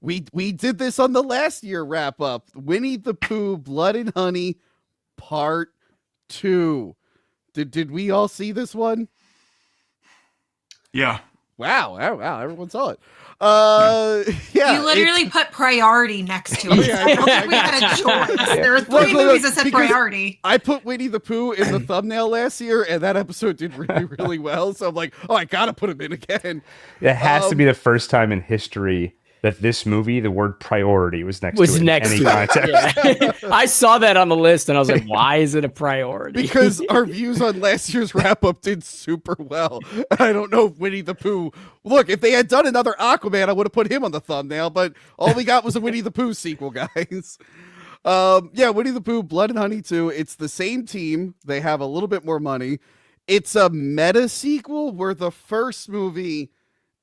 We did this on the last year wrap up. Winnie-the-Pooh, Blood and Honey, Part 2. Did we all see this one? Yeah. Wow, everyone saw it. Yeah. You literally put priority next to it. Yeah, I don't think we had a choice. There were three movies that said priority. I put Winnie-the-Pooh in the thumbnail last year, and that episode did really, really well. So I'm like, oh, I gotta put him in again. It has to be the first time in history that this movie, the word priority was next to it in any context. Yeah. I saw that on the list and I was like, why is it a priority? Because our views on last year's wrap up did super well. I don't know if Winnie-the-Pooh. Look, if they had done another Aquaman, I would have put him on the thumbnail, but all we got was a Winnie-the-Pooh sequel, guys. Winnie-the-Pooh, Blood and Honey 2. It's the same team. They have a little bit more money. It's a meta sequel where the first movie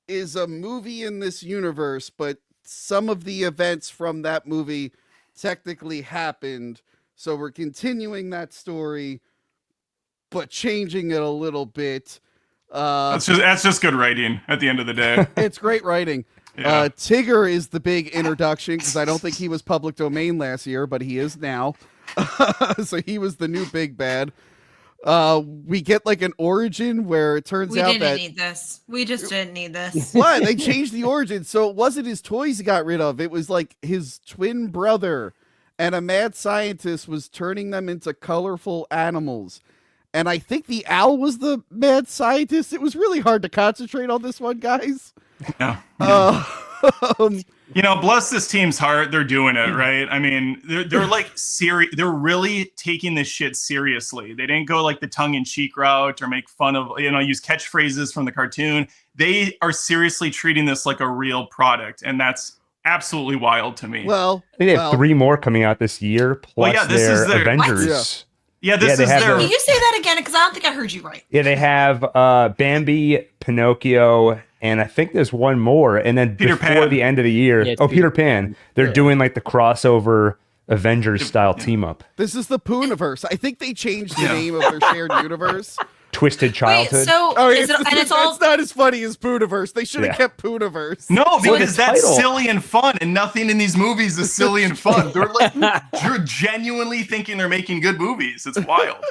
is a movie in this universe, but some of the events from that movie technically happened. So we're continuing that story, but changing it a little bit. That's just good writing at the end of the day. It's great writing. Yeah. Tigger is the big introduction because I don't think he was public domain last year, but he is now. So he was the new big bad. We get like an origin where it turns out that we didn't need this. We just didn't need this. What? They changed the origin. So it wasn't his toys he got rid of. It was like his twin brother, and a mad scientist was turning them into colorful animals. And I think the owl was the mad scientist. It was really hard to concentrate on this one, guys. Yeah. Bless this team's heart. They're doing it, right? I mean, they're like serious. They're really taking this shit seriously. They didn't go like the tongue-in-cheek route or make fun of, use catchphrases from the cartoon. They are seriously treating this like a real product, and that's absolutely wild to me. Well, I think they have 3 more coming out this year, plus this is their Avengers. This is their... Can you say that again? Because I don't think I heard you right. Yeah, they have Bambi, Pinocchio, and I think there's one more. And then Peter before Pan. the end of the year, Peter Pan. They're doing like the crossover Avengers style team up. This is the Puniverse. I think they changed the name of their shared universe. Twisted Childhood. Wait, so it's not as funny as Puniverse. They should have kept Puniverse. No, because that's silly and fun, and nothing in these movies is silly and fun. They're like, you're genuinely thinking they're making good movies. It's wild.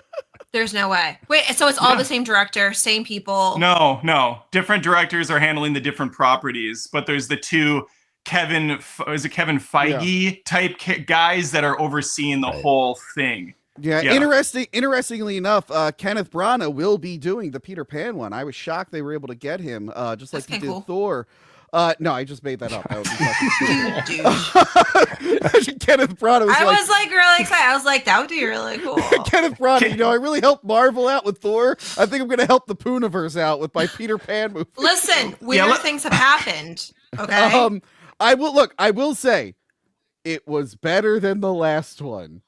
There's no way. Wait, so it's all the same director, same people? No. Different directors are handling the different properties, but there's the two Kevin Feige type guys that are overseeing the whole thing. Yeah. Interestingly enough, Kenneth Branagh will be doing the Peter Pan one. I was shocked they were able to get him, just like he did Thor. No, I just made that up. That would be Kenneth Branagh was I was really excited. I was like, that would be really cool. Kenneth Branagh, I really helped Marvel out with Thor. I think I'm going to help the Puniverse out with my Peter Pan movie. Listen, weird things have happened. Okay. I will say, it was better than the last one.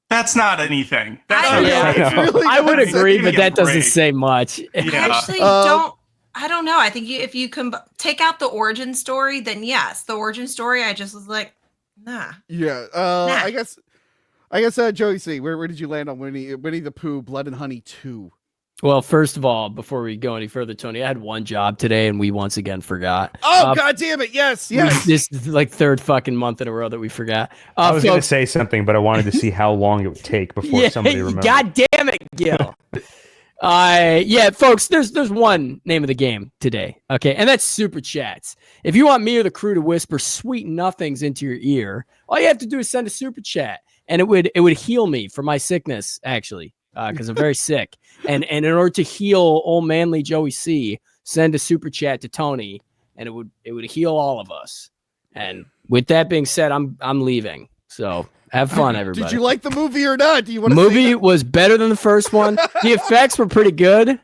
That's not anything. I would agree, but that doesn't say much. I actually don't. I don't know. I think if you can take out the origin story, then yes, the origin story. I just was like, nah. Yeah. Nah. I guess. Joey C. Where did you land on Winnie-the-Pooh, Blood and Honey 2? Well, first of all, before we go any further, Tony, I had one job today, and we once again forgot. Oh, God damn it! Yes. This is like 3rd fucking month in a row that we forgot. I was going to say something, but I wanted to see how long it would take before somebody remembered. God damn it, Gil. Folks, there's one name of the game today, okay, and that's super chats. If you want me or the crew to whisper sweet nothings into your ear, all you have to do is send a super chat, and it would heal me for my sickness, actually. Because I'm very sick, and in order to heal old manly Joey C, send a super chat to Tony, and it would heal all of us. And with that being said, I'm leaving. So have fun, everybody. Did you like the movie or not? Do you want to? Movie was better than the first one. The effects were pretty good.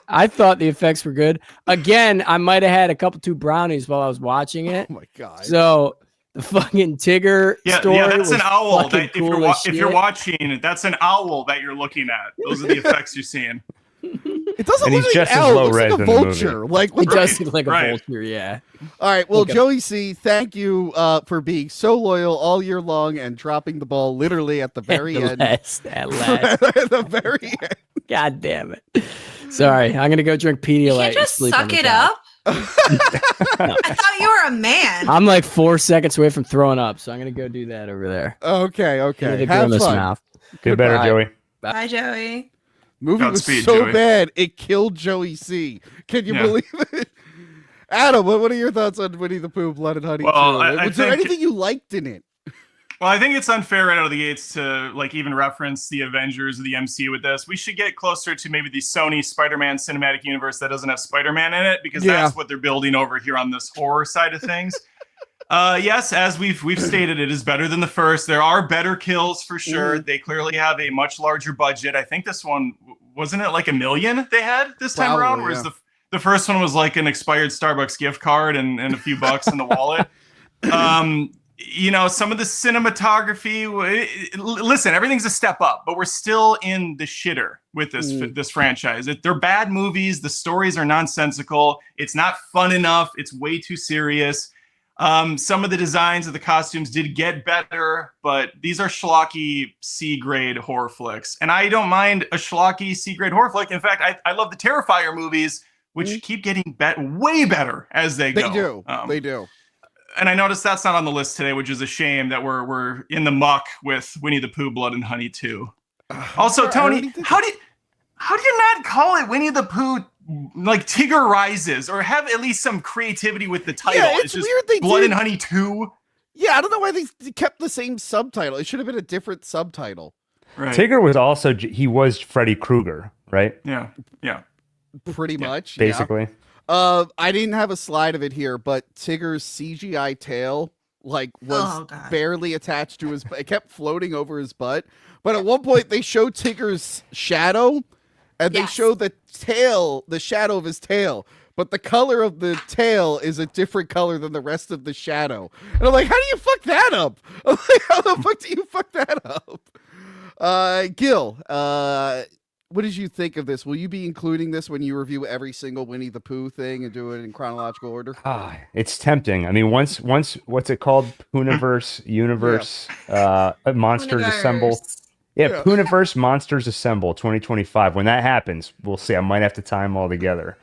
I thought the effects were good. Again, I might have had a couple 2 brownies while I was watching it. Oh my God! So. The fucking Tigger story. Yeah, that's an owl. That if you're watching, that's an owl that you're looking at. Those are the effects you're seeing. It doesn't look like an owl. It looks like a vulture. It does look like a vulture. Yeah. All right. Well, Joey C, thank you for being so loyal all year long and dropping the ball literally at the very end. At last. At the very end. God damn it. Sorry, I'm gonna go drink Pedialyte. You can't just suck it up. I thought you were a man. I'm like 4 seconds away from throwing up, so I'm gonna go do that over there. Okay. The Have grimace fun. mouth. Feel better, Goodbye. Joey. Bye, Joey. Movie was Godspeed, so Joey. bad it killed Joey C. Can you Yeah. believe it? Adam, what are your thoughts on Winnie the Pooh, Blood and Honey? Well, 2? I Was there think- anything you liked in it? Well, I think it's unfair right out of the gates to like even reference the Avengers or the MCU with this. We should get closer to maybe the Sony Spider-Man cinematic universe that doesn't have Spider-Man in it, because Yeah. that's what they're building over here on this horror side of things. Yes, as we've stated, it is better than the first. There are better kills for sure. They clearly have a much larger budget. I think this one wasn't it like $1 million they had this time Probably, around, whereas the first one was like an expired Starbucks gift card and a few bucks in the wallet. You know, some of the cinematography. Listen, everything's a step up, but we're still in the shitter with this franchise. They're bad movies. The stories are nonsensical. It's not fun enough. It's way too serious. Some of the designs of the costumes did get better, but these are schlocky C-grade horror flicks, and I don't mind a schlocky C-grade horror flick. In fact, I love the Terrifier movies, which keep getting way better as they go. They do. And I noticed that's not on the list today, which is a shame that we're in the muck with Winnie-the-Pooh, Blood and Honey 2. Also, Tony, how do you not call it Winnie-the-Pooh like Tigger Rises, or have at least some creativity with the title? Yeah, it's just weird they Blood did. and Honey 2. Yeah, I don't know why they kept the same subtitle. It should have been a different subtitle. Right. Tigger was also he was Freddy Krueger, right? Yeah. Pretty much. Basically. I didn't have a slide of it here, but Tigger's CGI tail was God. barely attached to his butt. It kept floating over his butt. But at one point they show Tigger's shadow and they Yes. show the shadow of his tail. But the color of the tail is a different color than the rest of the shadow. And I'm like, how do you fuck that up? I'm like, how the fuck do you fuck that up? Gil, what did you think of this? Will you be including this when you review every single Winnie the Pooh thing and do it in chronological order? It's tempting. I mean, once what's it called? Puniverse, universe, monsters assemble. Yeah, Puniverse Monsters Assemble 2025. When that happens, we'll see. I might have to tie them all together.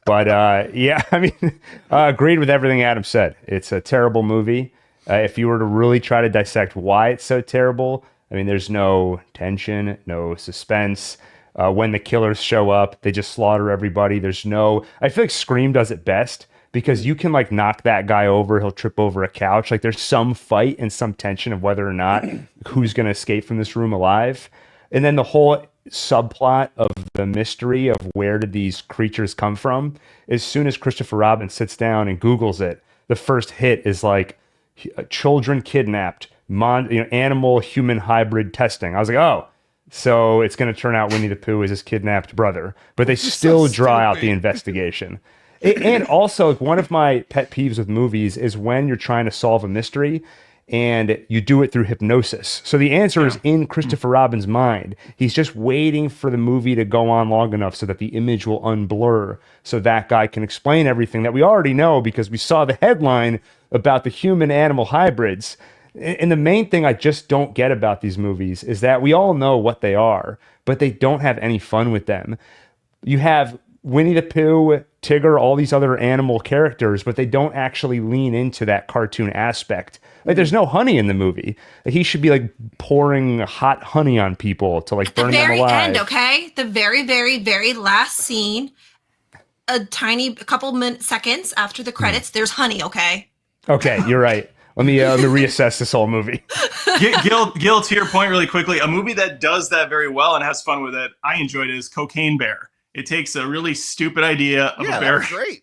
But yeah, I mean, agreed with everything Adam said. It's a terrible movie. If you were to really try to dissect why it's so terrible, I mean, there's no tension, no suspense. When the killers show up, they just slaughter everybody. I feel like Scream does it best because you can like knock that guy over. He'll trip over a couch. Like there's some fight and some tension of whether or not who's going to escape from this room alive. And then the whole subplot of the mystery of where did these creatures come from. As soon as Christopher Robin sits down and Googles it, the first hit is like children kidnapped, animal human hybrid testing. I was like, oh, so it's going to turn out Winnie the Pooh is his kidnapped brother, but they still draw out the investigation. And also, one of my pet peeves with movies is when you're trying to solve a mystery and you do it through hypnosis. So the answer is in Christopher Robin's mind. He's just waiting for the movie to go on long enough so that the image will unblur so that guy can explain everything that we already know because we saw the headline about the human-animal hybrids. And the main thing I just don't get about these movies is that we all know what they are, but they don't have any fun with them. You have Winnie the Pooh, Tigger, all these other animal characters, but they don't actually lean into that cartoon aspect. Like, there's no honey in the movie. Like, he should be like pouring hot honey on people to like burn them Very alive. end, okay? The very, very, very last scene, a couple seconds after the credits, there's honey, okay? Okay, you're right. Let me reassess this whole movie. Gil, to your point really quickly, a movie that does that very well and has fun with it, I enjoyed it, is Cocaine Bear. It takes a really stupid idea of a bear, great.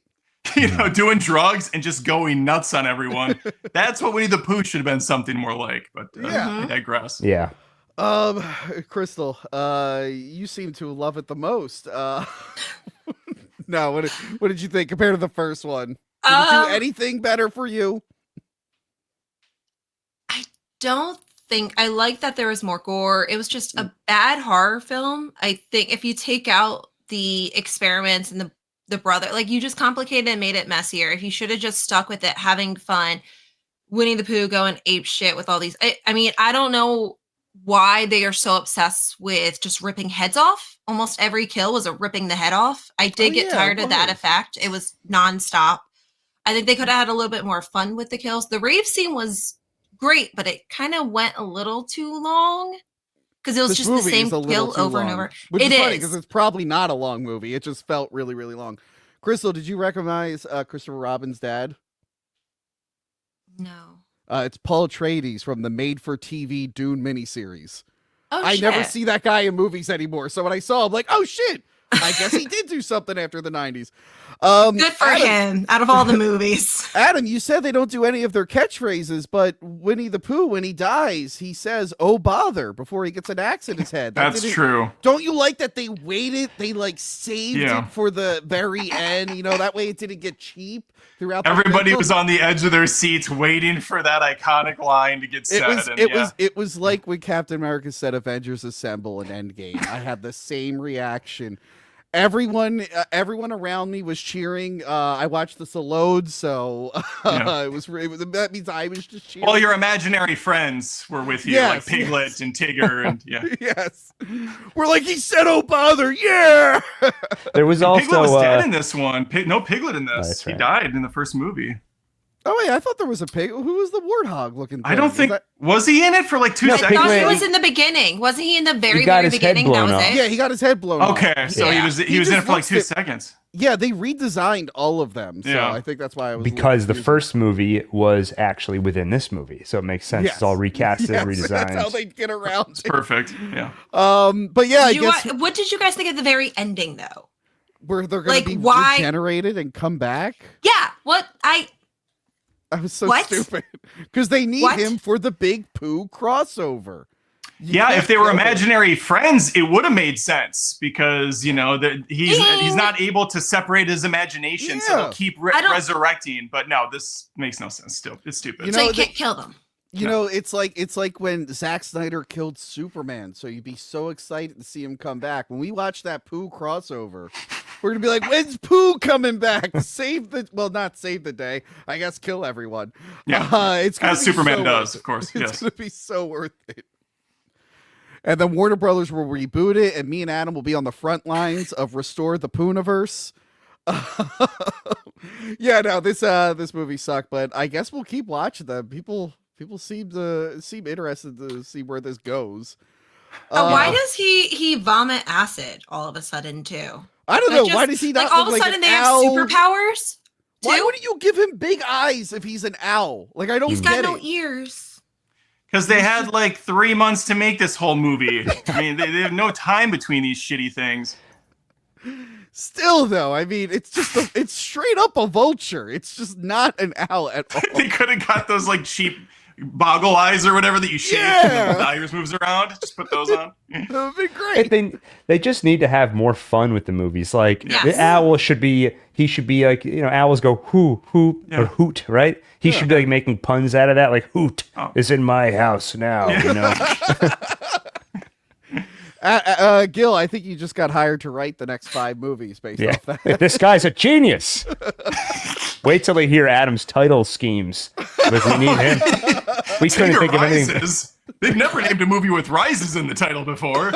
Doing drugs and just going nuts on everyone. That's what Winnie the Pooh should have been something more like. But I digress. Yeah. Crystal, you seem to love it the most. No, what did you think compared to the first one? Did it do anything better for you? Don't think I like that there was more gore. It was just a bad horror film. I think if you take out the experiments and the brother, like you just complicated and made it messier. If you should have just stuck with it, having fun, Winnie the Pooh going ape shit with all these. I mean, I don't know why they are so obsessed with just ripping heads off. Almost every kill was a ripping the head off. I did get tired of that effect. It was nonstop. I think they could have had a little bit more fun with the kills. The rave scene was great, but it kind of went a little too long because it was just the same kill over and over. Which is funny because it's probably not a long movie. It just felt really, really long. Crystal, did you recognize Christopher Robin's dad? No. It's Paul Atreides from the made-for-TV Dune miniseries. Oh, I shit. never see that guy in movies anymore. So when I saw him, like, oh shit, I guess he did do something after the 90s. Good for him, out of all the movies. Adam, you said they don't do any of their catchphrases, but Winnie-the-Pooh, when he dies, he says, "Oh, bother," before he gets an axe in his head. That's true. Don't you like that they waited? They, like, saved it for the very end. You know, that way it didn't get cheap throughout Everybody was on the edge of their seats waiting for that iconic line to get said. It was like when Captain America said Avengers Assemble in Endgame. I had the same reaction. Everyone around me was cheering. I watched this alone, so that means I was just cheering. Well, your imaginary friends were with you, like Piglet and Tigger, and yes, we're like, he said, "Oh, bother," yeah. There was also Piglet was dead in this one. No Piglet in this. That's right. He died in the first movie. Oh wait, I thought there was a pig. Who was the warthog looking thing? I don't think was he in it for like 2 I seconds? thought he was in the beginning. Wasn't he in the very beginning? That was it. Yeah, he got his head blown off. Okay, so he was in it for like 2 seconds. Yeah, they redesigned all of them. So I think that's why I was because the first movie was actually within this movie, so it makes sense. Yes. It's all recasted, redesigned. That's how they get around. It's perfect. Yeah. But yeah, I guess. What did you guys think of the very ending though? Where they're going to be regenerated and come back? Yeah. I was so stupid because they need him for the big Pooh crossover. If they were imaginary friends, it would have made sense because he's not able to separate his imagination, so they'll keep resurrecting. But no, this makes no sense. Still, it's stupid. So you can't kill them. You know, it's like when Zack Snyder killed Superman. So you'd be so excited to see him come back. When we watch that Pooh crossover, we're gonna be like, "When's Pooh coming back? Not save the day. I guess kill everyone." Yeah, it's gonna as Superman does, of course. It's gonna be so worth it. And then Warner Brothers will reboot it, and me and Adam will be on the front lines of Restore the Puniverse. This movie sucked, but I guess we'll keep watching them. People seem interested to see where this goes. Why does he vomit acid all of a sudden too? I don't know. Why does he not? Like all of a sudden they have superpowers. Why wouldn't you give him big eyes if he's an owl? Like I don't He's get got no it. ears. Because they had like 3 months to make this whole movie. I mean, they have no time between these shitty things. Still, though, I mean, it's straight up a vulture. It's just not an owl at all. They could have got those like cheap boggle eyes or whatever that you shake and the iris moves around. Just put those on. That would be great. They just need to have more fun with the movies. Like the owl should be like, owls go hoo hoo or hoot, right? He should be like making puns out of that, like hoot is in my house now. Gil, I think you just got hired to write the next 5 movies based off that. This guy's a genius. Wait till they hear Adam's title schemes. But we need him. We couldn't think of anything. They've never named a movie with rises in the title before.